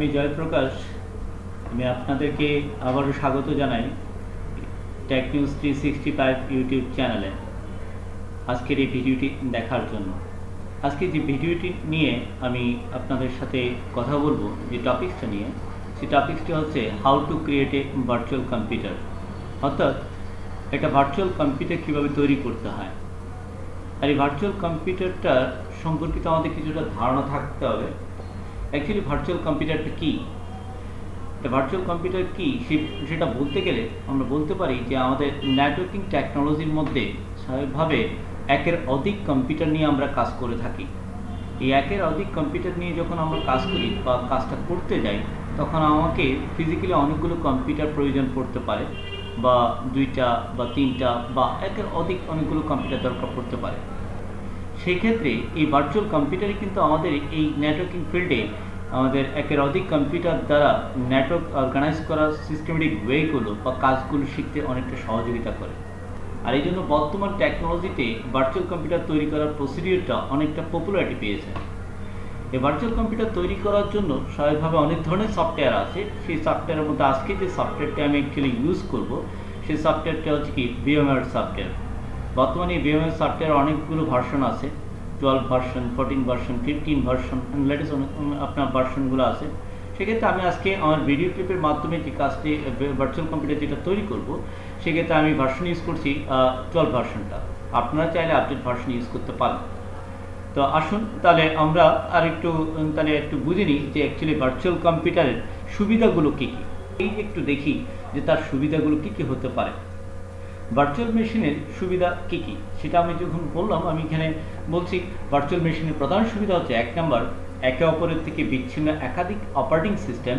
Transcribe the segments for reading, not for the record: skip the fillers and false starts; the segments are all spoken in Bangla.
আমি জয়প্রকাশ। আমি আপনাদেরকে আবারও স্বাগত জানাই টেক নিউজ 365 ইউটিউব চ্যানেলে আজকের এই ভিডিওটি দেখার জন্য। আজকে যে ভিডিওটি নিয়ে আমি আপনাদের সাথে কথা বলবো, যে টপিকসটা নিয়ে, সেই টপিকসটি হচ্ছে how to create a virtual computer, অর্থাৎ একটা ভার্চুয়াল কম্পিউটার কীভাবে তৈরি করতে হয়। আর এই ভার্চুয়াল কম্পিউটারটার সম্পর্কিত আমাদের কিছুটা ধারণা থাকতে হবে। অ্যাকচুয়ালি ভার্চুয়াল কম্পিউটারটা কী, একটা ভার্চুয়াল কম্পিউটার কী সেটা বলতে গেলে আমরা বলতে পারি যে আমাদের নেটওয়ার্কিং টেকনোলজির মধ্যে স্বাভাবিকভাবে একের অধিক কম্পিউটার নিয়ে আমরা কাজ করে থাকি। এই একের অধিক কম্পিউটার নিয়ে যখন আমরা কাজ করি বা কাজটা করতে যাই, তখন আমাকে ফিজিক্যালি অনেকগুলো কম্পিউটার প্রয়োজন পড়তে পারে, বা দুইটা বা তিনটা বা একের অধিক অনেকগুলো কম্পিউটার দরকার পড়তে পারে। সেই ক্ষেত্রে এই ভার্চুয়াল কম্পিউটারই কিন্তু আমাদের এই নেটওয়ার্কিং ফিল্ডে আমাদের একের অধিক কম্পিউটার দ্বারা নেটওয়ার্ক অর্গানাইজ করার সিস্টেমেটিক ওয়েগুলো বা কাজগুলো শিখতে অনেকটা সহযোগিতা করে। আর এই জন্য বর্তমান টেকনোলজিতে ভার্চুয়াল কম্পিউটার তৈরি করার প্রসিডিওরটা অনেকটা পপুলারিটি পেয়েছে। এই ভার্চুয়াল কম্পিউটার তৈরি করার জন্য স্বাভাবিকভাবে অনেক ধরনের সফটওয়্যার আছে। সেই সফটওয়্যারের মধ্যে আজকে যে সফটওয়্যারটা আমি অ্যাকচুয়ালি ইউজ করব, সেই সফটওয়্যারটা হচ্ছে কি VMware সফটওয়্যার। বর্তমানে এই VMware সফটওয়্যার অনেকগুলো ভার্সন আছে, 12 ভার্সন, 14 ভার্সন, 15 ভার্সন, লেটেস্ট আপনার ভার্সনগুলো আছে। সেক্ষেত্রে আমি আজকে আমার ভিডিও ক্লিপের মাধ্যমে যে কাজটি ভার্চুয়াল কম্পিউটার যেটা তৈরি করব, সেক্ষেত্রে আমি ভার্সন ইউজ করছি 12 ভার্সনটা। আপনারা চাইলে আপডেট ভার্সন ইউজ করতে পারেন। তো আসুন তাহলে আমরা একটু বুঝে নিই যে অ্যাকচুয়ালি ভার্চুয়াল কম্পিউটারের সুবিধাগুলো কী কী। এই একটু দেখি যে তার সুবিধাগুলো কী কী হতে পারে। ভার্চুয়াল মেশিনের সুবিধা কী কী সেটা আমি যখন বললাম, আমি এখানে বলছি ভার্চুয়াল মেশিনের প্রধান সুবিধা হচ্ছে 1 নম্বর, একে অপরের থেকে বিচ্ছিন্ন একাধিক অপারেটিং সিস্টেম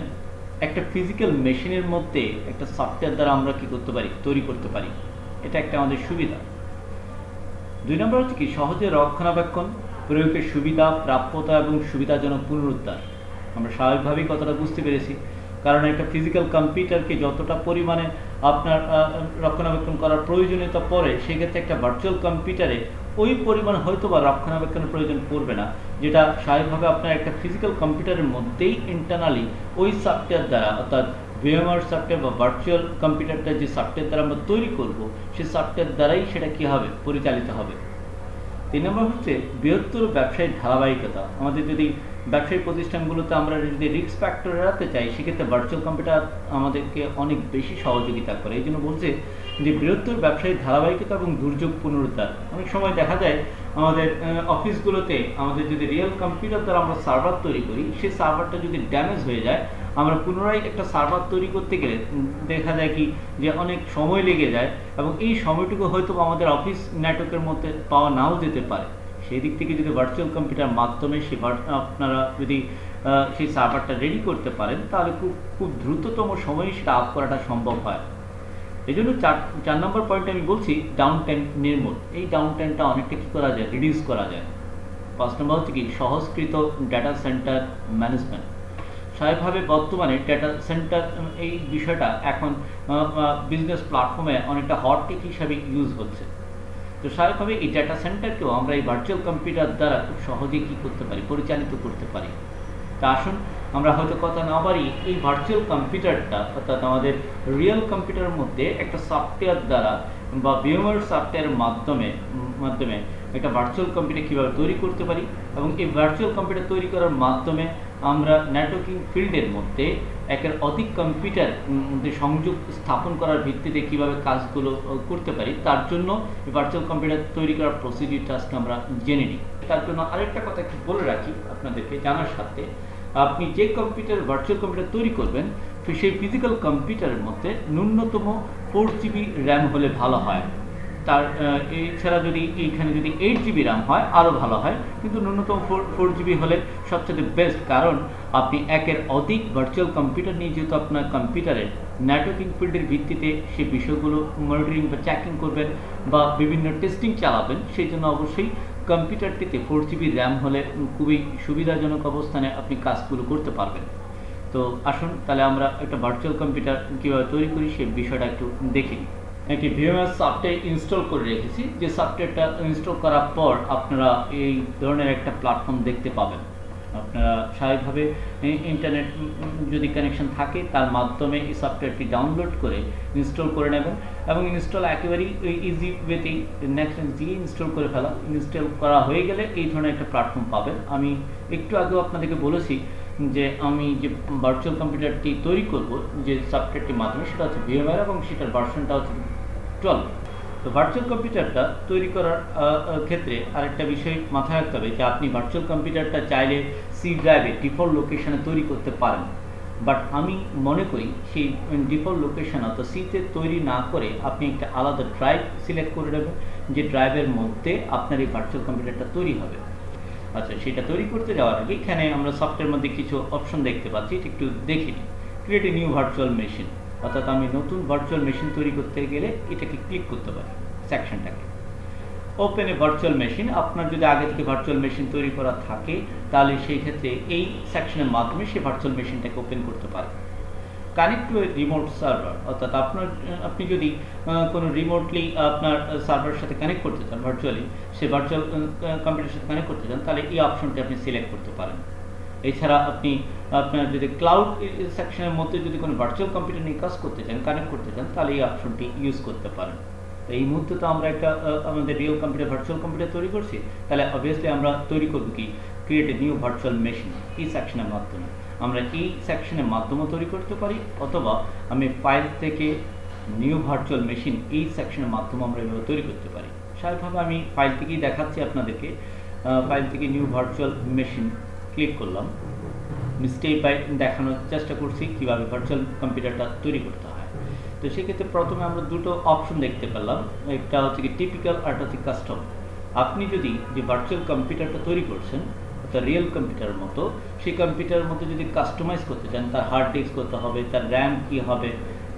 একটা ফিজিক্যাল মেশিনের মধ্যে একটা সফটওয়্যার দ্বারা আমরা কী করতে পারি, তৈরি করতে পারি। এটা একটা আমাদের সুবিধা। 2 নম্বর হচ্ছে কি সহজে রক্ষণাবেক্ষণ, প্রয়োগের সুবিধা, প্রাপ্যতা এবং সুবিধাজনক পুনরুদ্ধার। আমরা স্বাভাবিকভাবেই কথাটা বুঝতে পেরেছি, কারণ একটা ফিজিক্যাল কম্পিউটারকে যতটা পরিমাণে আপনার রক্ষণাবেক্ষণ করার প্রয়োজনীয়তা পড়ে, সেক্ষেত্রে একটা ভার্চুয়াল কম্পিউটারে ওই পরিমাণ হয়তো বা রক্ষণাবেক্ষণের প্রয়োজন পড়বে না, যেটা স্বাভাবিকভাবে আপনার একটা ফিজিক্যাল কম্পিউটারের মধ্যেই ইন্টারনালি ওই সফটওয়্যার দ্বারা, অর্থাৎ VMware সফটওয়্যার বা ভার্চুয়াল কম্পিউটারটা যে সফটওয়্যার দ্বারা আমরা তৈরি করব, সেই সফটওয়্যার দ্বারাই সেটা কী হবে, পরিচালিত হবে। 3 নম্বর হচ্ছে বৃহত্তর ব্যবসায়িক ধারাবাহিকতা। আমাদের যদি ব্যবসায়িক প্রতিষ্ঠানগুলোতে আমরা যদি রিস্ক ফ্যাক্টর এড়াতে চাই, সেক্ষেত্রে ভার্চুয়াল কম্পিউটার আমাদেরকে অনেক বেশি সহযোগিতা করে। এই জন্য বলছে যে বৃহত্তর ব্যবসায়িক ধারাবাহিকতা এবং দুর্যোগ পুনরুদ্ধার। অনেক সময় দেখা যায় আমাদের অফিসগুলোতে আমাদের যদি রিয়েল কম্পিউটার দ্বারা আমরা সার্ভার তৈরি করি, সেই সার্ভারটা যদি ড্যামেজ হয়ে যায়, আমরা পুনরায় একটা সার্ভার তৈরি করতে গেলে দেখা যায় কি যে অনেক সময় লেগে যায়, এবং এই সময়টুকু হয়তো আমাদের অফিস নেটওয়ার্কের মধ্যে পাওয়া নাও যেতে পারে। সেই দিক থেকে যদি ভার্চুয়াল কম্পিউটার মাধ্যমে আপনারা যদি সেই সার্ভারটা রেডি করতে পারেন, তাহলে খুব দ্রুততম সময়ে সেটা আপ করাটা সম্ভব হয়। এই জন্য 4 নম্বর পয়েন্টে আমি বলছি ডাউন টাইম নির্মূল। এই ডাউন টাইমটা অনেকটা কী করা যায়, রিডিউস করা যায়। 5 নম্বর হচ্ছে কি সহজকৃত ডেটা সেন্টার ম্যানেজমেন্ট। স্বাভাবিকভাবে বর্তমানে ডেটা সেন্টার এই বিষয়টা এখন বিজনেস প্ল্যাটফর্মে অনেকটা হট টেক হিসাবে ইউজ হচ্ছে। তো স্বাভাবিকভাবে এই ডেটা সেন্টারকেও আমরা এই ভার্চুয়াল কম্পিউটার দ্বারা খুব সহজেই কী করতে পারি, পরিচালিত করতে পারি। তা আসুন আমরা হয়তো কথা না বাড়ি এই ভার্চুয়াল কম্পিউটারটা, অর্থাৎ আমাদের রিয়েল কম্পিউটারের মধ্যে একটা সফটওয়্যার দ্বারা বা VMware সফটওয়্যারের মাধ্যমে একটা ভার্চুয়াল কম্পিউটার কীভাবে তৈরি করতে পারি, এবং এই ভার্চুয়াল কম্পিউটার তৈরি করার মাধ্যমে আমরা নেটওয়ার্কিং ফিল্ডের মধ্যে একের অধিক কম্পিউটার মধ্যে সংযোগ স্থাপন করার ভিত্তিতে কীভাবে কাজগুলো করতে পারি, তার জন্য এই ভার্চুয়াল কম্পিউটার তৈরি করার প্রসিডিউরটা আজকে আমরা জেনে নিই। তার জন্য আরেকটা কথা একটু বলে রাখি আপনাদেরকে জানার সাথে, আপনি যে ভার্চুয়াল কম্পিউটার তৈরি করবেন, সেই ফিজিক্যাল কম্পিউটারের মধ্যে ন্যূনতম 4 GB র্যাম হলে ভালো হয়। তার এছাড়া যদি এইখানে যদি 8 GB র্যাম হয় আরও ভালো হয়, কিন্তু ন্যূনতম 4 GB হলে সবচেয়ে বেস্ট। কারণ আপনি একের অধিক ভার্চুয়াল কম্পিউটার নিয়ে যেহেতু আপনার কম্পিউটারের নেটওয়ার্কিং ফিল্ডের ভিত্তিতে সেই বিষয়গুলো মনিটরিং বা চেকিং করবেন বা বিভিন্ন টেস্টিং চালাবেন, সেই জন্য অবশ্যই কম্পিউটারটিতে 4 GB র্যাম হলে খুবই সুবিধাজনক অবস্থানে আপনি কাজগুলো করতে পারবেন। তো আসুন তাহলে আমরা একটা ভার্চুয়াল কম্পিউটার কীভাবে তৈরি করি সেই বিষয়টা একটু দেখে নিই। একটি VMware সফটওয়্যার ইনস্টল করে রেখেছি, যে সফটওয়্যারটা ইনস্টল করার পর আপনারা এই ধরনের একটা প্ল্যাটফর্ম দেখতে পাবেন। আপনারা স্বাভাবিকভাবে ইন্টারনেট যদি কানেকশন থাকে তার মাধ্যমে এই সফটওয়্যারটি ডাউনলোড করে ইনস্টল করে নেবেন এবং ইনস্টল একেবারেই ইজি ওয়েতেই নেক্সট দিয়ে ইনস্টল করে ফেলা। ইনস্টল করা হয়ে গেলে এই ধরনের একটা প্ল্যাটফর্ম পাবেন। আমি একটু আগেও আপনাদেরকে বলেছি যে আমি যে ভার্চুয়াল কম্পিউটারটি তৈরি করব যে সফটওয়্যারটির মাধ্যমে, সেটা হচ্ছে VMware এবং সেটার ভার্সনটা হচ্ছে 12। তো ভার্চুয়াল কম্পিউটারটা তৈরি করার ক্ষেত্রে আরেকটা বিষয় মাথায় রাখতে হবে যে আপনি ভার্চুয়াল কম্পিউটারটা চাইলে সি ড্রাইভে ডিফল্ট লোকেশনে তৈরি করতে পারেন, বাট আমি মনে করি সেই ডিফল্ট লোকেশন অর্থাৎ সিতে তৈরি না করে আপনি একটা আলাদা ড্রাইভ সিলেক্ট করে নেবেন, যে ড্রাইভের মধ্যে আপনার এই ভার্চুয়াল কম্পিউটারটা তৈরি হবে। আচ্ছা, সেটা তৈরি করতে যাওয়ার আগে এখানে আমরা সফটওয়্যার মধ্যে কিছু অপশন দেখতে পাচ্ছি, এটা একটু দেখি। Create a new virtual machine, অর্থাৎ আমি নতুন ভার্চুয়াল মেশিন তৈরি করতে গেলে এটাকে ক্লিক করতে পারি সেকশনটাকে। ওপেন এ ভার্চুয়াল মেশিন, আপনার যদি আগে থেকে ভার্চুয়াল মেশিন তৈরি করা থাকে তাহলে সেই ক্ষেত্রে এই সেকশনের মাধ্যমে সেই ভার্চুয়াল মেশিনটাকে ওপেন করতে পারেন। Connect to A remote server, অর্থাৎ আপনি যদি কোনো রিমোটলি আপনার সার্ভারের সাথে কানেক্ট করতে চান, ভার্চুয়ালি সেই ভার্চুয়াল কম্পিউটারের সাথে কানেক্ট করতে চান, তাহলে এই অপশনটি আপনি সিলেক্ট করতে পারেন। এছাড়া আপনি আপনার যদি ক্লাউড সেকশনের মধ্যে যদি কোনো ভার্চুয়াল কম্পিউটার নিয়ে কাজ করতে চান, কানেক্ট করতে চান, তাহলে এই অপশনটি ইউজ করতে পারেন। তো এই মুহূর্তে তো আমরা একটা আমাদের রিয়েল কম্পিউটার ভার্চুয়াল কম্পিউটার তৈরি করছি, তাহলে অবভিয়াসলি আমরা তৈরি করবো কি create a new virtual machine এই সেকশনের মাধ্যমে। আমরা এই সেকশনের মাধ্যমে তৈরি করতে পারি, অথবা আমি ফাইল থেকে নিউ ভার্চুয়াল মেশিন এই সেকশনের মাধ্যমে আমরা এভাবে তৈরি করতে পারি। স্বাভাবিকভাবে আমি ফাইল থেকেই দেখাচ্ছি আপনাদেরকে। ফাইল থেকে নিউ ভার্চুয়াল মেশিন ক্লিক করলাম, স্টেপ বাই দেখানোর চেষ্টা করছি কীভাবে ভার্চুয়াল কম্পিউটারটা তৈরি করতে হয়। তো সেক্ষেত্রে প্রথমে আমরা দুটো অপশন দেখতে পেলাম, একটা হচ্ছে কি টিপিক্যাল আর একটা হচ্ছে কাস্টম। আপনি যদি যে ভার্চুয়াল কম্পিউটারটা তৈরি করছেন অর্থাৎ রিয়েল কম্পিউটারের মতো, সেই কম্পিউটারের মধ্যে যদি কাস্টমাইজ করতে চান, তার হার্ড ডিস্ক করতে হবে, তার র্যাম কী হবে,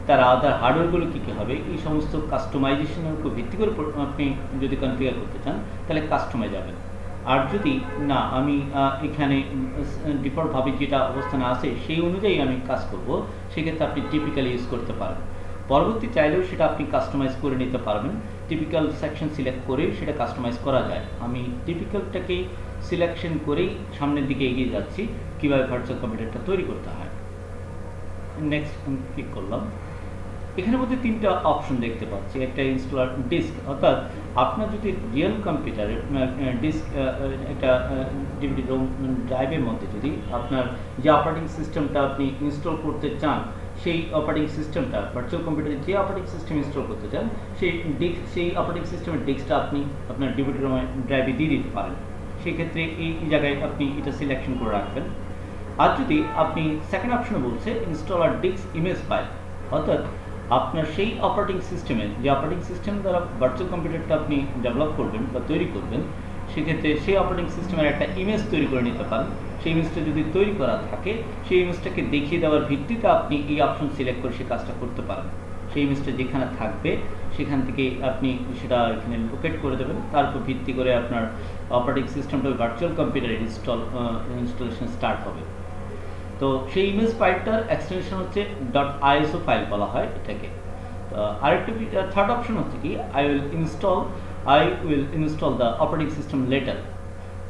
তার আদার হার্ডওয়্যারগুলো কী কী হবে, এই সমস্ত কাস্টমাইজেশনের উপর ভিত্তি করে আপনি যদি কনফিগার করতে চান তাহলে কাস্টমাইজ যাবেন। আর যদি না আমি এখানে ডিফল্টভাবে যেটা অবস্থানে আছে সেই অনুযায়ী আমি কাজ করব, সেক্ষেত্রে আপনি টিপিক্যাল ইউজ করতে পারেন। পরবর্তী চাইলেও সেটা আপনি কাস্টমাইজ করে নিতে পারবেন। টিপিক্যাল সেকশন সিলেক্ট করেই সেটা কাস্টমাইজ করা যায়। আমি টিপিক্যালটাকেই সিলেকশন করেই সামনের দিকে এগিয়ে যাচ্ছি কীভাবে ভার্চুয়াল কম্পিউটারটা তৈরি করতে হয়। নেক্সট ক্লিক করলাম। এখানের মধ্যে তিনটা অপশন দেখতে পাচ্ছি। একটা ইনস্টলার ডিস্ক, অর্থাৎ আপনার যদি রিয়েল কম্পিউটারের ডিস্ক একটা ডিভিডি রোম ড্রাইভের মধ্যে যদি আপনার যে অপারেটিং সিস্টেমটা আপনি ইনস্টল করতে চান, সেই অপারেটিং সিস্টেমটা ভার্চুয়াল কম্পিউটারে যে অপারেটিং সিস্টেম ইনস্টল করতে চান, সেই অপারেটিং সিস্টেমের ডিস্কটা আপনি আপনার ডিভিডি রোম ড্রাইভে দিয়ে দিতে পারেন। সেক্ষেত্রে এই জায়গায় আপনি এটা সিলেকশন করে রাখবেন। আর যদি আপনি সেকেন্ড অপশনে বলছে ইনস্টলার ডিস্ক ইমেজ ফাইল, অর্থাৎ আপনার সেই অপারেটিং সিস্টেমে যে অপারেটিং সিস্টেম দ্বারা ভার্চুয়াল কম্পিউটারটা আপনি ডেভেলপ করবেন বা তৈরি করবেন, সেক্ষেত্রে সেই অপারেটিং সিস্টেমের একটা ইমেজ তৈরি করে নিতে পারেন। সেই ইমেজটা যদি তৈরি করা থাকে, সেই ইমেজটাকে দেখিয়ে দেওয়ার ভিত্তিতে আপনি এই অপশন সিলেক্ট করে সেই কাজটা করতে পারেন। সেই ইমেজটা যেখানে থাকবে সেখান থেকে আপনি সেটা এখানে লোকেট করে দেবেন, তার উপর ভিত্তি করে আপনার অপারেটিং সিস্টেমটা ভার্চুয়াল কম্পিউটারে ইনস্টলেশন স্টার্ট হবে। তো সেই ইমেজ ফাইলটার এক্সটেনশন হচ্ছে .iso ফাইল বলা হয় এটাকে। আরেকটা থার্ড অপশন হচ্ছে কি I will install the operating system letter.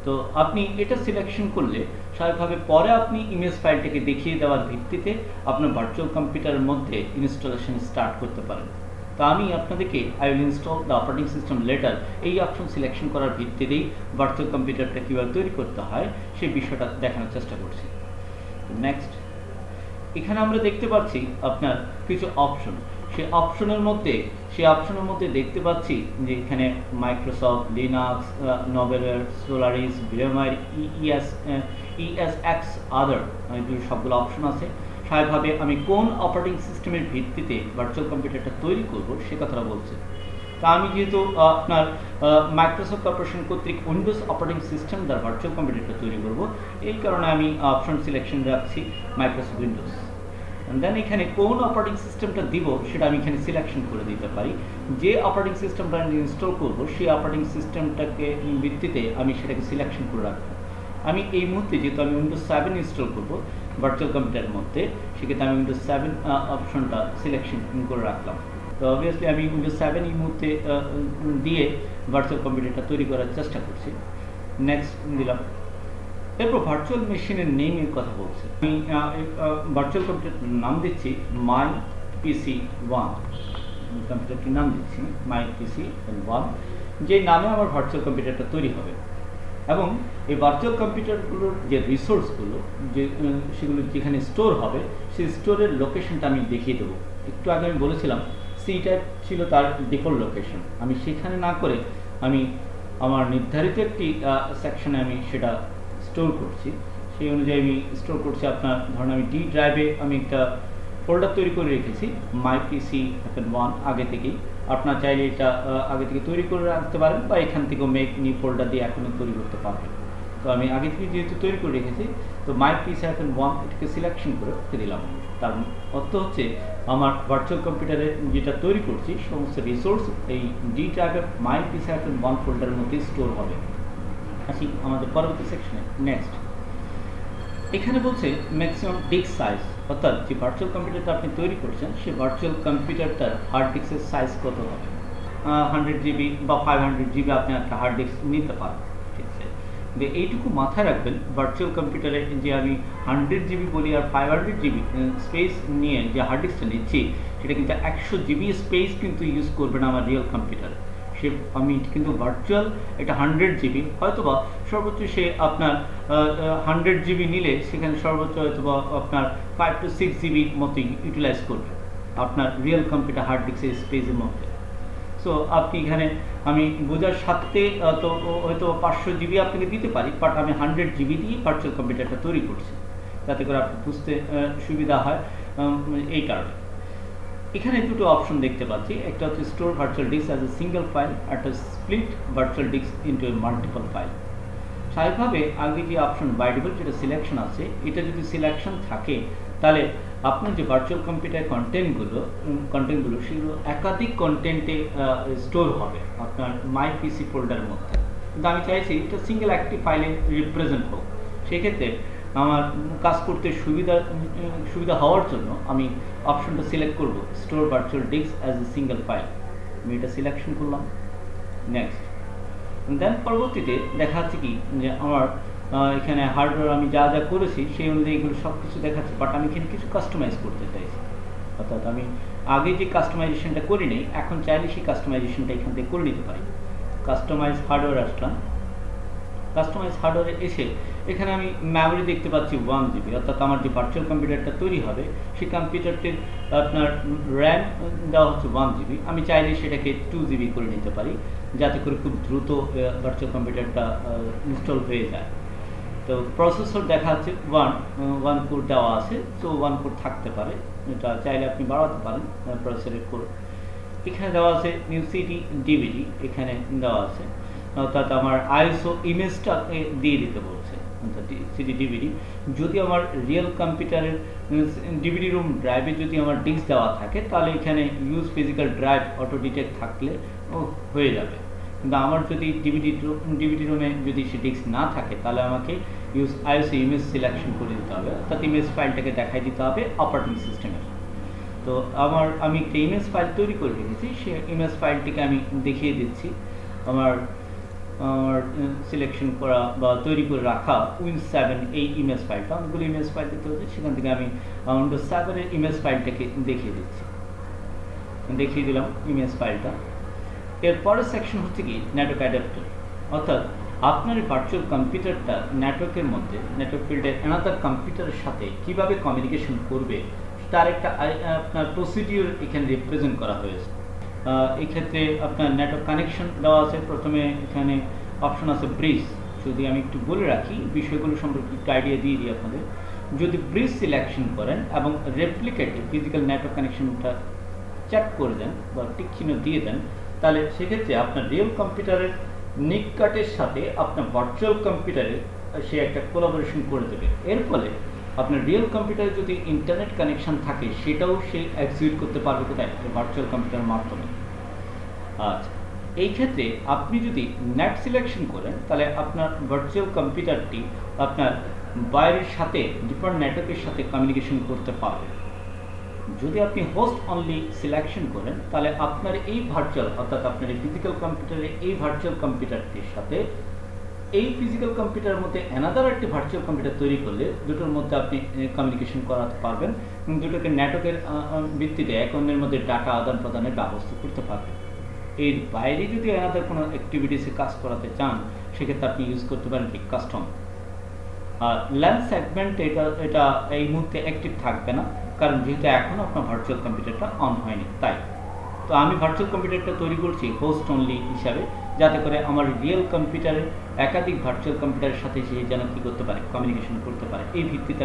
তো আপনি এটা সিলেকশন করলে স্বাভাবিকভাবে পরে আপনি ইমেজ ফাইলটাকে দেখিয়ে দেওয়ার ভিত্তিতে আপনার ভার্চুয়াল কম্পিউটারের মধ্যে ইনস্টলেশন স্টার্ট করতে পারেন। তো আমি আপনাদেরকে I will install the operating system letter এই অপশন সিলেকশন করার ভিত্তিতেই ভার্চুয়াল কম্পিউটারটা কীভাবে তৈরি করতে হয় সেই বিষয়টা দেখানোর চেষ্টা করছি। নেক্সট, এখানে আমরা দেখতে পাচ্ছি আপনার কিছু অপশন। সেই অপশনের মধ্যে দেখতে পাচ্ছি যে এখানে Microsoft, Linux, novel, Solaris, VMware, ESX আদার, সবগুলো অপশন আছে। স্বাভাবিকভাবে আমি কোন অপারেটিং সিস্টেমের ভিত্তিতে ভার্চুয়াল কম্পিউটারটা তৈরি করব সে কথাটা বলছে। তা আমি যেহেতু আপনার মাইক্রোসফট কর্পোরেশন কর্তৃক উইন্ডোজ অপারেটিং সিস্টেম দ্বারা ভার্চুয়াল কম্পিউটারটা তৈরি করব, এই কারণে আমি অপশন সিলেকশন রাখছি মাইক্রোসফট উইন্ডোজ। দেন এখানে কোন অপারেটিং সিস্টেমটা দিব সেটা আমি এখানে সিলেকশন করে দিতে পারি। যে অপারেটিং সিস্টেমটা আমি ইনস্টল করব সেই অপারেটিং সিস্টেমটাকে ভিত্তিতে আমি সেটাকে সিলেকশন করে রাখবো। আমি এই মুহূর্তে যেহেতু আমি উইন্ডোজ 7 ইনস্টল করব ভার্চুয়াল কম্পিউটারের মধ্যে, সেক্ষেত্রে আমি উইন্ডোজ 7 অপশনটা সিলেকশন করে রাখলাম। তো অবভিয়াসলি আমি উইন্ডোজ 7 এই মুহূর্তে দিয়ে ভার্চুয়াল কম্পিউটারটা তৈরি করার চেষ্টা করছি। নেক্সট দিলাম। এরপর ভার্চুয়াল মেশিনের নেমের কথা বলছে। আমি ভার্চুয়াল কম্পিউটার নাম দিচ্ছি মাই পিসি ওয়ান, কম্পিউটারটির নাম দিচ্ছি মাই পিসি ওয়ান, যে নামে আমার ভার্চুয়াল কম্পিউটারটা তৈরি হবে। এবং এই ভার্চুয়াল কম্পিউটারগুলোর যে রিসোর্সগুলো যে সেগুলো যেখানে স্টোর হবে সেই স্টোরের লোকেশনটা আমি দেখিয়ে দেবো। একটু আগে আমি বলেছিলাম সি টাইপ ছিল তার ডিফল্ট লোকেশন, আমি সেখানে না করে আমি আমার নির্ধারিত একটি সেকশনে আমি সেটা স্টোর করছি। সেই অনুযায়ী আমি স্টোর করছি। আপনার ধরুন আমি ডি ড্রাইভে আমি একটা ফোল্ডার তৈরি করে রেখেছি মাই পিসি ওয়ান আগে থেকেই। আপনার চাইলে এটা আগে থেকে তৈরি করে রাখতে পারেন বা এখান থেকেও মেক নিউ ফোল্ডার দিয়ে এখনই তৈরি করতে পারবেন। তো আমি আগে থেকে যেহেতু তৈরি করে রেখেছি, তো মাই পিসি ওয়ান এটাকে সিলেকশন করে ওকে দিলাম। তার অর্থ হচ্ছে আমার ভার্চুয়াল কম্পিউটারে যেটা তৈরি করছি সমস্ত রিসোর্স এই ডি ড্রাইভের মাই পিসি ওয়ান ফোল্ডারের মধ্যে স্টোর হবে। আসি আমাদের পরবর্তী সেকশনে। নেক্সট এখানে বলছে ম্যাক্সিমাম ডিস্ক সাইজ, অর্থাৎ যে ভার্চুয়াল কম্পিউটারটা আপনি তৈরি করছেন সেই ভার্চুয়াল কম্পিউটারটার হার্ড ডিস্কের সাইজ কত হবে। 100 জিবি বা 500 জিবি আপনি একটা হার্ড ডিস্ক নিতে পারেন, ঠিক আছে। যে এইটুকু মাথায় রাখবেন, ভার্চুয়াল কম্পিউটারে যে আমি 100 জিবি বলি আর 500 জিবি স্পেস নিয়ে যে হার্ড ডিস্কটা নিচ্ছি সেটা কিন্তু 100 জিবি স্পেস কিন্তু ইউজ করবে না আমার রিয়েল কম্পিউটারে। সে আমি কিন্তু ভার্চুয়াল এটা 100 জিবি, হয়তোবা সর্বোচ্চ সে আপনার 100 জিবি নিলে সেখানে সর্বোচ্চ হয়তোবা আপনার 5 to 6 জিবি মতো ইউটিলাইজ করবে আপনার রিয়েল কম্পিউটার হার্ড ডিস্কের স্পেসের মধ্যে। সো আপনি এখানে আমি বোঝার সাথে তো হয়তো 500 জিবি আপনাকে দিতে পারি, বাট আমি 100 জিবি দিয়ে ভার্চুয়াল কম্পিউটারটা তৈরি করছি, যাতে করে আপনি বুঝতে সুবিধা হয়। এই কারণে এখানে দুটো অপশন দেখতে পাচ্ছি, একটা হচ্ছে store virtual disk as a single file, একটা split virtual disk into a multiple file. স্বাভাবিকভাবে আগে যে অপশন বাই ডিফল্ট যেটা সিলেকশন আছে, এটা যদি সিলেকশন থাকে তাহলে আপনার যে ভার্চুয়াল কম্পিউটার কন্টেন্টগুলো সেগুলো একাধিক কন্টেন্টে স্টোর হবে আপনার মাই পিসি ফোল্ডারের মধ্যে। কিন্তু আমি চাইছি এটা সিঙ্গেল একটি ফাইলে রিপ্রেজেন্ট হোক। সেক্ষেত্রে আমার কাজ করতে সুবিধা হওয়ার জন্য আমি অপশনটা সিলেক্ট করব store virtual disk as a single file. আমি এটা সিলেকশন করলাম। নেক্সট দেন পরবর্তীতে দেখা যাচ্ছে কি যে আমার এখানে হার্ডওয়্যার আমি যা যা করেছি সেই অনুযায়ী এগুলো সব কিছু দেখাচ্ছে, বাট আমি এখানে কিছু কাস্টমাইজ করতে চাইছি। অর্থাৎ আমি আগে যে কাস্টমাইজেশনটা করি নেই, এখন চাইলে সেই কাস্টমাইজেশনটা এখান থেকে করে নিতে পারি। কাস্টমাইজ হার্ডওয়্যার আসলাম। কাস্টমাইজ হার্ডওয়্যারে এসে এখানে আমি মেমোরি দেখতে পাচ্ছি 1 জিবি, অর্থাৎ আমার যে ভার্চুয়াল কম্পিউটারটা তৈরি হবে সেই কম্পিউটারটির আপনার র্যাম দেওয়া হচ্ছে 1 জিবি। আমি চাইলে সেটাকে 2 জিবি করে নিতে পারি, যাতে করে খুব দ্রুত ভার্চুয়াল কম্পিউটারটা ইনস্টল হয়ে যায়। তো প্রসেসর দেখা যাচ্ছে 1 কোর দেওয়া আছে, তো 1 কোর থাকতে পারে, এটা চাইলে আপনি বাড়াতে পারেন প্রসেসরের কোর। এখানে দেওয়া আছে নিউ সিডি ডিভিডি, এখানে দেওয়া আছে, অর্থাৎ আমার আইএসও ইমেজটা দিয়ে দিতে বলছে, অর্থাৎ সিডি ডিভিডি। যদি আমার রিয়েল কম্পিউটারের ডিভিডি রুম ড্রাইভে যদি আমার ডিস্ক দেওয়া থাকে তাহলে এখানে use physical drive auto detect থাকলে হয়ে যাবে। কিন্তু আমার যদি ডিভিডি রুমে যদি সে ডিস্ক না থাকে তাহলে আমাকে ইউজ আইএসও ইমেজ সিলেকশন করে দিতে হবে, অর্থাৎ ইমেজ ফাইলটাকে দেখাই দিতে হবে অপারেটিং সিস্টেমের। তো আমি একটা ইমেজ ফাইল তৈরি করে রেখেছি, সেই ইমেজ ফাইলটিকে আমি দেখিয়ে দিচ্ছি। আমার সিলেকশন করা বা তৈরি করে রাখা উইন্ডোজ 7 এই ইমেজ ফাইলটা, অনেকগুলো ইমেজ ফাইল দিতে হচ্ছে, সেখান থেকে আমি উইন্ডোজ 7 এর ইমেজ ফাইলটাকে দেখিয়ে দিচ্ছি। দেখিয়ে দিলাম ইমেজ ফাইলটা। এরপরের সেকশন হচ্ছে কি নেটওয়ার্ক অ্যাডাপ্টার, অর্থাৎ আপনার ভার্চুয়াল কম্পিউটারটা নেটওয়ার্কের মধ্যে নেটওয়ার্ক ফিল্ডে অ্যানাদার কম্পিউটারের সাথে কিভাবে কমিউনিকেশন করবে তার একটা আপনার প্রসিডিউর এখানে রিপ্রেজেন্ট করা হয়েছে। এই ক্ষেত্রে আপনার নেটওয়ার্ক কানেকশন দেওয়া আছে। প্রথমে এখানে অপশন আছে ব্রিজ। যদি আমি একটু বলে রাখি বিষয়গুলো সম্পর্কে একটু আইডিয়া দিয়ে দিই আপনাদের। যদি ব্রিজ সিলেকশন করেন এবং রেপ্লিকেটে ফিজিক্যাল নেটওয়ার্ক কানেকশনটা চেক করে দেন বা টিক চিহ্ন দিয়ে দেন, তাহলে সেক্ষেত্রে আপনার রিয়েল কম্পিউটারের নিকটের সাথে আপনার ভার্চুয়াল কম্পিউটারে সে একটা কোলাবোরেশন করে দেবে। এর ফলে আপনার রিয়েল কম্পিউটারে যদি ইন্টারনেট কানেকশন থাকে সেটাও সে এক্সিকিউট করতে পারবে কোথায়, ভার্চুয়াল কম্পিউটারের মাধ্যমে। আচ্ছা, এই ক্ষেত্রে আপনি যদি নেট সিলেকশন করেন তাহলে আপনার ভার্চুয়াল কম্পিউটারটি আপনার বাইরের সাথে ডিফারেন্ট নেটওয়ার্কের সাথে কমিউনিকেশন করতে পারবে। যদি আপনি হোস্ট অনলি সিলেকশন করেন তাহলে আপনার এই ভার্চুয়াল, অর্থাৎ আপনার এই ফিজিক্যাল কম্পিউটারের এই ভার্চুয়াল কম্পিউটারটির সাথে এই ফিজিক্যাল কম্পিউটারের মধ্যে অ্যানাদার একটি ভার্চুয়াল কম্পিউটার তৈরি করলে দুটোর মধ্যে আপনি কমিউনিকেশন করাতে পারবেন এবং দুটোকে নেটওয়ার্কের ভিত্তিতে এক অন্যের মধ্যে ডাটা আদান প্রদানের ব্যবস্থা করতে পারবেন। এর বাইরে যদি অ্যানাদার কোনো অ্যাক্টিভিটিসে কাজ করাতে চান সেক্ষেত্রে আপনি ইউজ করতে পারেন কি কাস্টম। আর ল্যান সেগমেন্ট এটা এই মুহূর্তে অ্যাক্টিভ থাকবে না, কারণ যেহেতু এখনও আপনার ভার্চুয়াল কম্পিউটারটা অন হয়নি। তাই তো আমি ভার্চুয়াল কম্পিউটারটা তৈরি করছি হোস্ট অনলি হিসাবে, যাতে করে আমার রিয়েল কম্পিউটারে একাধিক ভার্চুয়াল কম্পিউটারের সাথে সে যেন কী করতে পারে, কমিউনিকেশন করতে পারে। এই ভিত্তিতে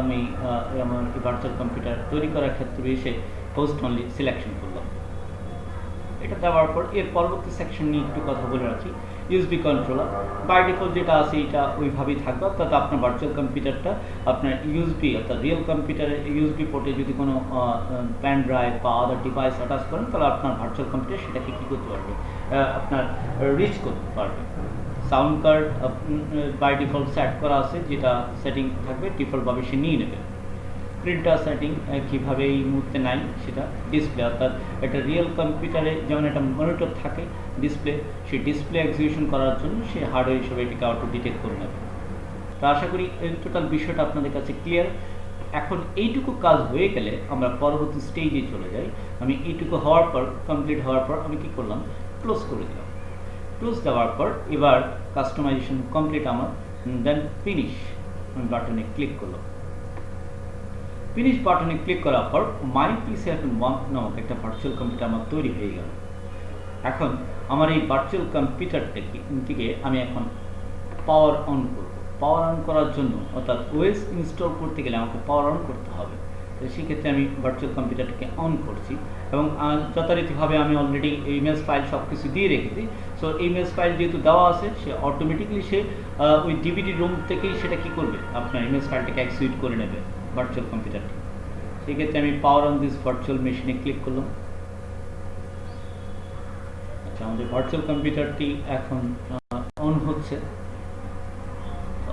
আমি আমার ভার্চুয়াল কম্পিউটার তৈরি করার ক্ষেত্রে এসে হোস্ট অনলি সিলেকশন করলাম। এটা দেওয়ার পর এর পরবর্তী সেকশন নিয়ে একটু কথা বলে রাখি। ইউএসবি কন্ট্রোলার বাই ডিফল্ট যেটা আছে এটা ওইভাবেই থাকবে, অর্থাৎ আপনার ভার্চুয়াল কম্পিউটারটা আপনার ইউএসবি অর্থাৎ রিয়েল কম্পিউটারে ইউএসবি পোর্টে যদি কোনো প্যান ড্রাইভ বা আদার ডিভাইস অ্যাটাচ করেন তাহলে আপনার ভার্চুয়াল কম্পিউটার সেটাকে কী করতে পারবে, আপনার রিচ করতে পারবে। Sound card by default set করা আছে, যেটা সেটিং থাকবে ডিফল্টভাবে সে নিয়ে নেবে। প্রিন্টার সেটিং কীভাবে এই মুহূর্তে নাই সেটা। ডিসপ্লে অর্থাৎ একটা রিয়েল কম্পিউটারে যেমন একটা মনিটর থাকে ডিসপ্লে, সেই ডিসপ্লে এক্সিকিউশন করার জন্য সে হার্ডওয়্যার হিসেবে এটিকে অটো ডিটেক্ট করে নেবে। তো আশা করি এই টোটাল বিষয়টা আপনাদের কাছে ক্লিয়ার। এখন এইটুকু কাজ হয়ে গেলে আমরা পরবর্তী স্টেজে চলে যাই। আমি এইটুকু হওয়ার পর, কমপ্লিট হওয়ার পর আমি কী করলাম, ক্লোজ করে দিলাম। ক্লোজ দেওয়ার পর এবার কাস্টমাইজেশন কমপ্লিট আমার, দেন ফিনিশ আমি বাটনে ক্লিক করলাম। ফিনিশ বাটনে ক্লিক করার পর মাই PC-1 নামক একটা ভার্চুয়াল কম্পিউটার আমার তৈরি হয়ে গেল। এখন আমার এই ভার্চুয়াল কম্পিউটারটাকে আমি এখন পাওয়ার অন করব। পাওয়ার অন করার জন্য অর্থাৎ ওএস ইনস্টল করতে গেলে আমাকে পাওয়ার অন করতে হবে। তো সেক্ষেত্রে আমি ভার্চুয়াল কম্পিউটারটাকে অন করছি এবং যথারীতিভাবে আমি অলরেডি ইমেজ ফাইল সব কিছু দিয়ে রেখেছি। সো ইমেজ ফাইল যেহেতু দেওয়া আছে, সে অটোমেটিকলি সে ওই ডিভিডি রুম থেকেই সেটা কী করবে, আপনার ইমেজ ফাইলটাকে এক্সিকিউট করে নেবে ভার্চুয়াল কম্পিউটারটি। সেক্ষেত্রে আমি পাওয়ার অন দিস ভার্চুয়াল মেশিনে ক্লিক করলাম। আচ্ছা, আমাদের ভার্চুয়াল কম্পিউটারটি এখন অন হচ্ছে।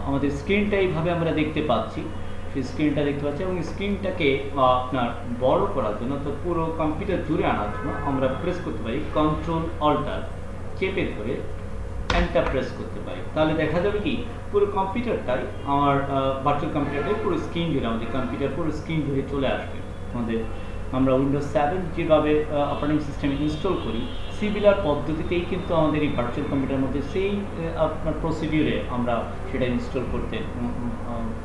আমাদের স্ক্রিনটা এইভাবে আমরা দেখতে পাচ্ছি, সেই স্ক্রিনটা দেখতে পাচ্ছি এবং স্ক্রিনটাকে আপনার বড় করার জন্য, তো পুরো কম্পিউটার জুড়ে আনার জন্য আমরা প্রেস করতে পারি কন্ট্রোল অল্টার চেপে ধরে এন্টার প্রেস করতে পারি। তাহলে দেখা যাবে কি পুরো কম্পিউটারটাই আমার ভার্চুয়াল কম্পিউটারটাই পুরো স্ক্রিন জুড়ে, আমাদের কম্পিউটার পুরো স্ক্রিন জুড়ে চলে আসবে। আমরা উইন্ডোজ 7 যেভাবে অপারেটিং সিস্টেম ইনস্টল করি সিমিলার পদ্ধতিতেই কিন্তু আমাদের এই ভার্চুয়াল কম্পিউটারের মধ্যে সেই আপনার প্রসিডিউরে আমরা সেটা ইনস্টল করতে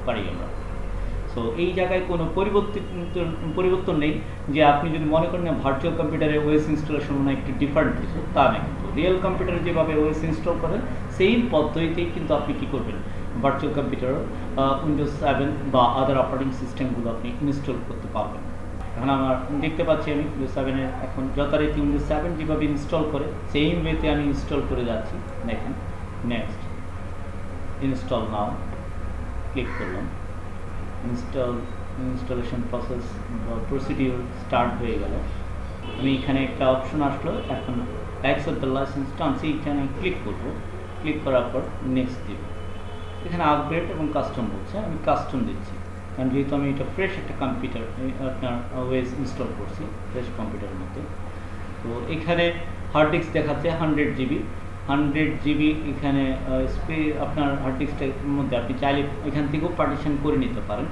পারি আমরা। সো এই জায়গায় কোনো পরিবর্তন নেই যে আপনি যদি মনে করেন না ভার্চুয়াল কম্পিউটারে ওএস ইনস্টলেশন মানে একটু ডিফারেন্ট কিছু, তা না। কিন্তু রিয়েল কম্পিউটারে যেভাবে ওএস ইনস্টল করেন সেই পদ্ধতিতেই কিন্তু আপনি কী করবেন, ভার্চুয়াল কম্পিউটার উইন্ডোজ 7 বা আদার অপারেটিং সিস্টেমগুলো আপনি ইনস্টল করতে পারবেন। এখন আমার দেখতে পাচ্ছি আমি উইন্ডোজ 7-এর এখন যথারীতি উইন্ডোজ 7 যেভাবে ইনস্টল করে সেই ওয়েতে আমি ইনস্টল করে যাচ্ছি। দেখেন, নেক্সট ইনস্টল নাও ক্লিক করলাম। ইনস্টলেশন প্রসেস বা প্রসিডিউর স্টার্ট হয়ে গেল। আমি এখানে একটা অপশন আসলো, এখন অ্যাকসেপ্ট দ্য লাইসেন্স টার্মস, এইখানে ক্লিক করব। ক্লিক করার পর নেক্সট দিব। এখানে আপগ্রেড এবং কাস্টম বলছে, আমি কাস্টম দিচ্ছি, কারণ যেহেতু আমি এটা ফ্রেশ একটা কম্পিউটার আপনার ওএস ইনস্টল করছি ফ্রেশ কম্পিউটারের মধ্যে। তো এখানে হার্ড ডিস্ক দেখাচ্ছে 100 জিবি। এখানে আপনার হার্ড ডিস্কের মধ্যে আপনি চাইলে এখান থেকেও পার্টিশন করে নিতে পারেন।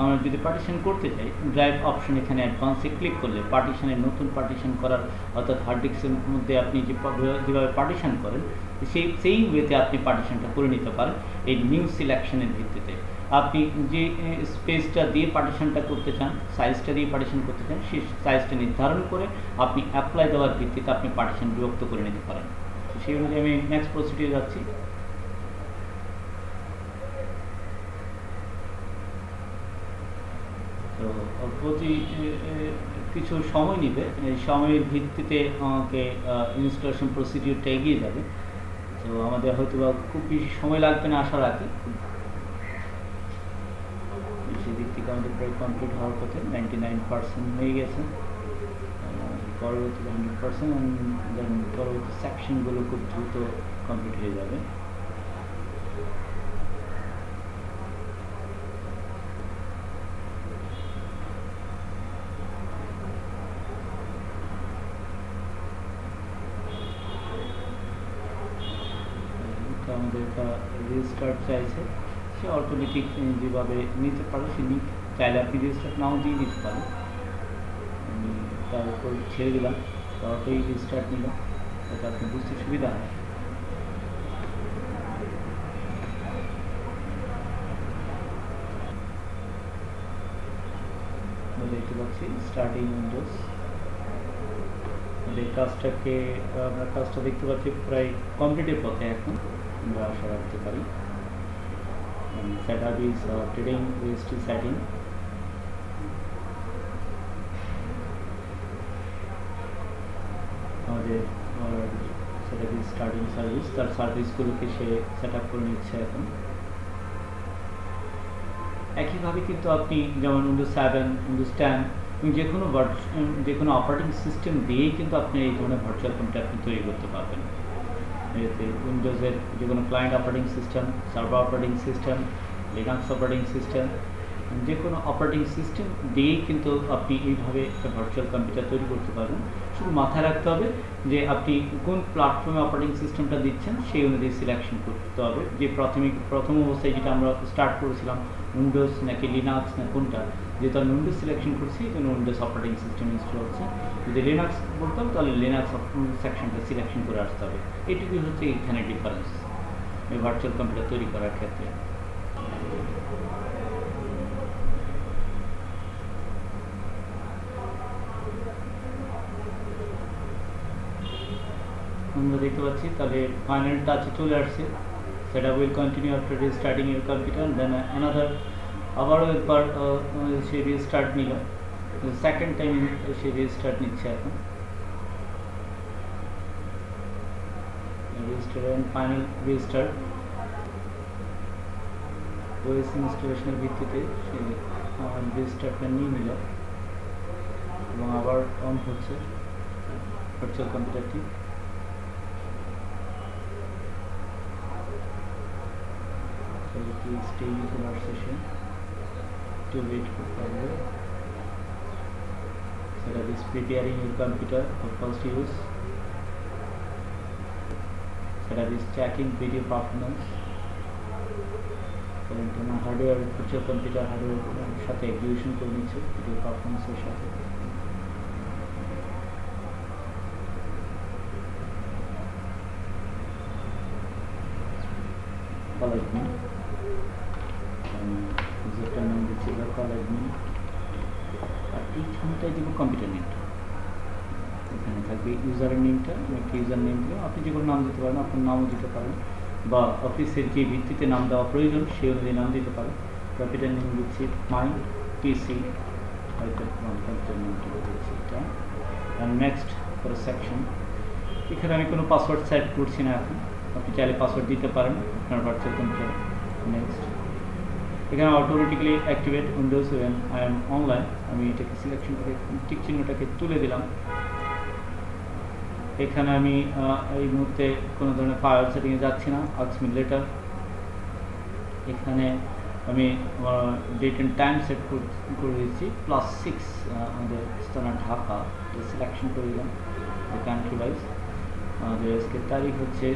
আমরা যদি পার্টিশন করতে চাই, ড্রাইভ অপশন এখানে অ্যাডভান্সে ক্লিক করলে পার্টিশনের নতুন পার্টিশন করার, অর্থাৎ হার্ড ডিস্কের মধ্যে আপনি যেভাবে পার্টিশন করেন সেই ওয়েতে আপনি পার্টিশনটা করে নিতে পারেন। এই নিউ সিলেকশনের ভিত্তিতে আপনি যে স্পেসটা দিয়ে পার্টিশনটা করতে চান, সাইজটা দিয়ে পার্টিশন করতে চান, সেই সাইজটা নির্ধারণ করে আপনি অ্যাপ্লাই দেওয়ার ভিত্তিতে আপনি পার্টিশন বিভক্ত করে নিতে পারেন। সেই অনুযায়ী আমি নেক্সট প্রসিডিউর যাচ্ছি। তো প্রতি কিছু সময় নেবে, এই সময়ের ভিত্তিতে আমাকে ইনস্টলেশন প্রসিডিউরটা এগিয়ে যাবে। তো আমাদের হয়তো বা খুব বেশি সময় লাগবে না আশা রাখি। সেদিক থেকে আমাদের প্রায় কমপ্লিট হওয়ার পথে 99% হয়ে গেছে। পরবর্তী 100% দেন পরবর্তী সেকশনগুলো খুব দ্রুত কমপ্লিট হয়ে যাবে। আমাদের একটা রেজিস্টার্ট চাইছে, সে অটোমেটিক যেভাবে নিতে পারে সে চাইলে আপনি রেজিস্টার্ট নাও দিয়ে দিতে পারেন। আমি তার উপর ছেড়ে দিলাম, তো অটোই রেজিস্টার্ট নিল, যাতে আপনি বুঝতে সুবিধা হয়। দেখতে পাচ্ছি স্টার্টিং উইন্ডোজ। কাজটাকে আমরা কাজটা দেখতে পাচ্ছি প্রায় কমপ্লিটের পথে, এখন আমরা আশা রাখতে পারি। setup is trading registry setting. আমাদের সেটা কি স্টার্টিং সার্ভিস, তার সার্ভিসগুলোকে সে সেট আপ করে নিচ্ছে এখন। একইভাবে কিন্তু আপনি যেমন উইন্ডোজ 7, উইন্ডোজ 10 যে কোনো অপারেটিং সিস্টেম দিয়েই কিন্তু আপনি এই ধরনের ভার্চুয়াল কম্পিউটার আপনি তৈরি করতে পারবেন। এতে উইন্ডোজের যে কোনো client operating system, server operating system, Linux operating system, যে কোনো অপারেটিং সিস্টেম দিয়েই কিন্তু আপনি এইভাবে একটা ভার্চুয়াল কম্পিউটার তৈরি করতে পারবেন। শুধু মাথায় রাখতে হবে যে আপনি কোন প্ল্যাটফর্মে অপারেটিং সিস্টেমটা দিচ্ছেন সেই অনুযায়ী সিলেকশন করতে হবে। যে প্রথম অবস্থায় যেটা আমরা স্টার্ট করেছিলাম, উইন্ডোজ নাকি লিনাক্স না কোনটা, যেহেতু আমি উইন্ডোজ সিলেকশন করছি এই জন্য উইন্ডোজ অপারেটিং সিস্টেম ইনস্টল হচ্ছে। যদি লিনাক্স বলতাম তাহলে লিনাক্স সেকশনটা সিলেকশন করে আসতে হবে। এইটুকুই হচ্ছে এখানে ডিফারেন্স এই ভার্চুয়াল কম্পিউটার তৈরি করার ক্ষেত্রে। আমরা দেখতে পাচ্ছি তাহলে ফাইনাল টাচে চলে আসছে। সেটা will continue after restarting your computer, then another আবারও একবার সে রিস্টার্ট নিল, সেকেন্ড টাইম সে রিস্টার্ট নিচ্ছে এখন। Restart and final restart OS ইনস্টলেশনের ভিত্তিতে সে রিস্টার্টটা নিয়ে নিল এবং আবার অন হচ্ছে ভার্চুয়াল কম্পিউটারটি। Please stay in our session to wait for further. So that is preparing your computer for first use. So that is checking video performance. Current hardware virtual computer hardware সাথে execution করে নিচ্ছে video performance এর সাথে। Call admin. ইউজারটার নাম দিচ্ছি লোকাল অ্যাডমিন, আর এইখানটায় দেবো কম্পিউটার নেমটা। এখানে থাকবে ইউজারের নেমটা, আমি একটা ইউজার নেম দিলাম, আপনি যে কোনো নাম দিতে পারেন, আপনার নামও দিতে পারেন, বা অফিসের যে ভিত্তিতে নাম দেওয়া প্রয়োজন সেই অনুযায়ী নাম দিতে পারেন। কম্পিউটার নেম দিচ্ছি মাই পিসি, কম্পিউটার নেমটা দিচ্ছি এটা। আর নেক্সট ফর সেকশন, এখানে আমি কোনো পাসওয়ার্ড সেট করছি না এখন, আপনি চাইলে পাসওয়ার্ড দিতে পারেন আপনার ভার্চুয়াল কম্পিউটারে। নেক্সট, এখানে automatically activate Windows when I am online, আমি এটাকে সিলেকশন করে টিক চিহ্নটাকে তুলে দিলাম। এখানে আমি এই মুহূর্তে কোনো ধরনের ফায়ার সেটিংয়ে যাচ্ছি না, আস্ক মি লেটার। এখানে আমি ডেট অ্যান্ড টাইম সেট করে দিচ্ছি +6, আমাদের স্থান ঢাকা, সিলেকশন করে দিলাম কান্ট্রি ওয়াইজ। আমাদের আজকের তারিখ হচ্ছে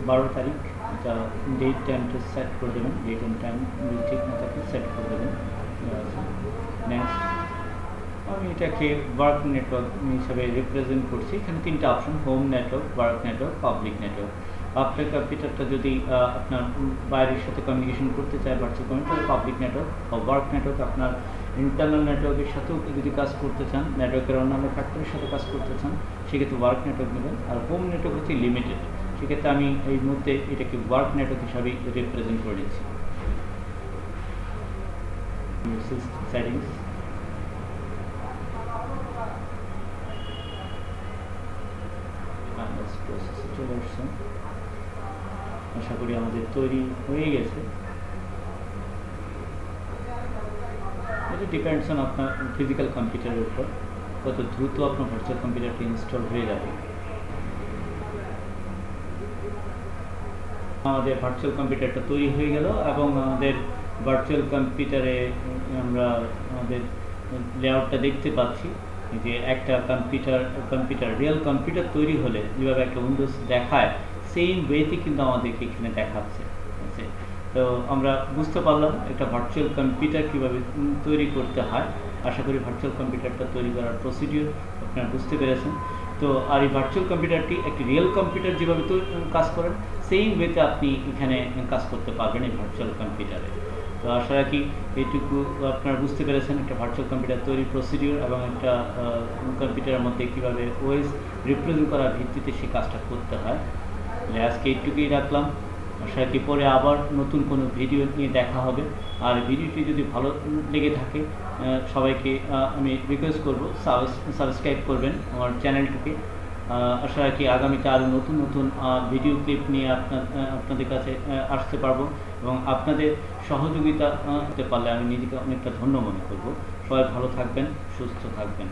12 তারিখ, এটা ডেট টাইমটা সেট করে দেবেন, ডেট অ্যান্ড টাইম যদি ঠিক না থাকে সেট করে দেবেন। নেক্সট, আমি এটাকে ওয়ার্ক নেটওয়ার্ক হিসাবে রিপ্রেজেন্ট করছি। এখানে তিনটা option, home network, work network, public network. আপনার কম্পিউটারটা যদি আপনার বাইরের সাথে কমিউনিকেশন করতে চায় ভার্চুয়াল কম্পিউটার, পাবলিক নেটওয়ার্ক, বা ওয়ার্ক নেটওয়ার্ক আপনার ইন্টারনাল নেটওয়ার্কের সাথেও যদি কাজ করতে চান, নেটওয়ার্কের অন্যান্য ফ্যাক্টরের সাথে কাজ করতে চান, সেক্ষেত্রে ওয়ার্ক নেটওয়ার্ক নেবেন। আর হোম নেটওয়ার্ক হচ্ছে লিমিটেড, সেক্ষেত্রে আমি এই মুহূর্তে এটাকে ওয়ার্ক নেটওয়ার্ক হিসাবে রিপ্রেজেন্ট করে দিচ্ছি। সেটিংস, প্রসেসে চলে আসছে, আশা করি আমাদের তৈরি হয়ে গেছে। এটা ডিপেন্ডস অন আপনার ফিজিক্যাল কম্পিউটারের উপর, কত দ্রুত আপনার ভার্চুয়াল কম্পিউটারটি ইনস্টল হয়ে যাবে। আমাদের ভার্চুয়াল কম্পিউটারটা তৈরি হয়ে গেল এবং আমাদের ভার্চুয়াল কম্পিউটারে আমরা আমাদের লেআউটটা দেখতে পাচ্ছি যে একটা কম্পিউটার রিয়েল কম্পিউটার তৈরি হলে যেভাবে একটা উইন্ডোজ দেখায়, সেম ওয়েতে কিন্তু আমাদেরকে এখানে দেখাচ্ছে। ঠিক আছে, তো আমরা বুঝতে পারলাম একটা ভার্চুয়াল কম্পিউটার কীভাবে তৈরি করতে হয়। আশা করি ভার্চুয়াল কম্পিউটারটা তৈরি করার প্রসিডিউর আপনারা বুঝতে পেরেছেন। তো আর এই ভার্চুয়াল কম্পিউটারটি একটি রিয়েল কম্পিউটার যেভাবে কাজ করেন সেম ওয়েতে আপনি এখানে কাজ করতে পারবেন এই ভার্চুয়াল কম্পিউটারে। তো আশা রাখি এইটুকু আপনারা বুঝতে পেরেছেন একটা ভার্চুয়াল কম্পিউটার তৈরির প্রসিডিউর এবং একটা কম্পিউটারের মধ্যে কীভাবে ওএস রিপ্রেজেন্ট করার ভিত্তিতে সেই কাজটা করতে হয়। আজকে এইটুকুই রাখলাম। আশা রাখি পরে আবার নতুন কোনো ভিডিও নিয়ে দেখা হবে। আর ভিডিওটি যদি ভালো লেগে থাকে সবাইকে আমি রিকোয়েস্ট করব সাবস্ক্রাইব করবেন আমার চ্যানেলটিকে। আশা রাখি আগামীতে আরও নতুন নতুন ভিডিও ক্লিপ নিয়ে আপনাদের কাছে আসতে পারবো এবং আপনাদের সহযোগিতা হতে পারলে আমি নিজেকে অনেকটা ধন্য মনে করব। সবাই ভালো থাকবেন, সুস্থ থাকবেন।